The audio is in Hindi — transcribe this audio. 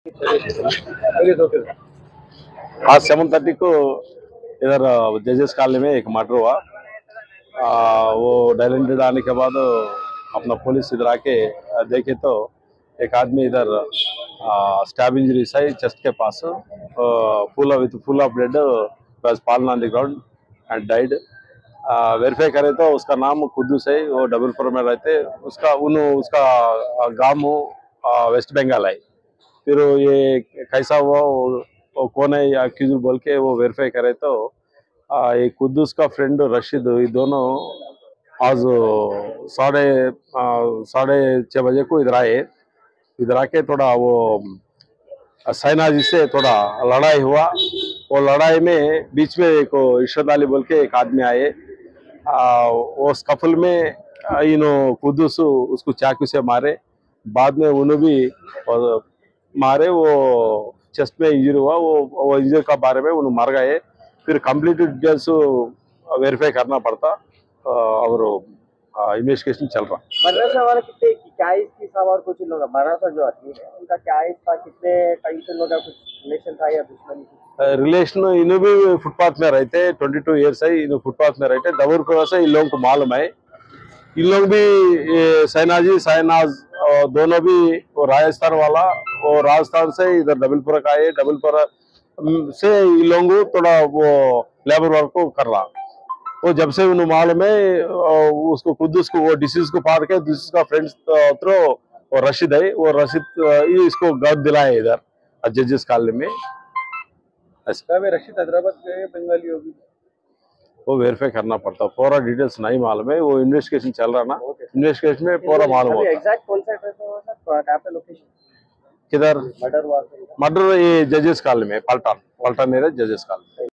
आज 7:30 को इधर जजेस कॉलोनी में एक मर्डर हुआ। वो डायलेंटेड आने के बाद अपना पुलिस इधर आके देखे तो एक आदमी इधर स्टैब इंजरीज है चेस्ट के पास, फुल ऑफ ब्लड, बस fallen on the ground and died. Verify करे तो उसका नाम कुद्दूस है, वो डबलपुर में रहते। उसका गांव वेस्ट बंगाल है। फिर ये कैसा हुआ, वो कौन है अक्यूज बोल के वो वेरीफाई करे तो ये कुद्दूस का फ्रेंड रशीद, ये दोनों आज साढ़े 6:30 को इधर आए। इधर आके थोड़ा वो साइना जी से थोड़ा लड़ाई हुआ। वो लड़ाई में बीच में एक इरशाद अली बोल के एक आदमी आए। वो स्कफल में इन्हों कुद्दूस उसको चाकू से मारे। बाद में उन्होंने भी मारे, वो चेस्ट में इंजरी हुआ। वो इंजरी का बारे में उन्होंने मर गए। फिर कंप्लीट डिटेल्स वेरीफाई करना पड़ता और इन्वेस्टिगेशन चल रहा। मदरसा वाला कितने क्या एज थी साहब, और कुछ लोग मदरसा जो आदमी है उनका क्या एज था, कितने टाइम से लोग कुछ रिलेशन था या दुश्मनी थी? रिलेशन इन्हें भी फुटपाथ में रहते, 22 ईयर्स है, इन्हें फुटपाथ में रहते। दबूरपुर से इन लोगों को मालूम है। इन लोग भी सैनाजी सैनाज दोनों भी वो राजस्थान वाला, वो राजस्थान से इधर डबलपुर का है। डबलपुर से इन लोगों थोड़ा वो लेबर वर्क को कर रहा। वो जब से उन्हें मालूम है उसको कुद्दूस को वो डिसीज को पार के डिसीज का फ्रेंड्स थ्रो वो रशीद है, वो रशीद ये इसको गद दिलाए इधर जजेस कॉलोनी में। रशीद हैदराबाद के बंगाली होगी, वो वेरीफाई करना पड़ता, पूरा डिटेल्स नहीं मालूम है। वो इन्वेस्टिगेशन चल रहा ना, इन्वेस्टिगेशन में पूरा मालूम होता। एग्जैक्ट कौन सा एड्रेस है सर, कहाँ पे लोकेशन किधर मर्डर हुआ? मर्डर? ये जजेस कॉलोनी में, पलटन एरिया जजेस कॉलोनी।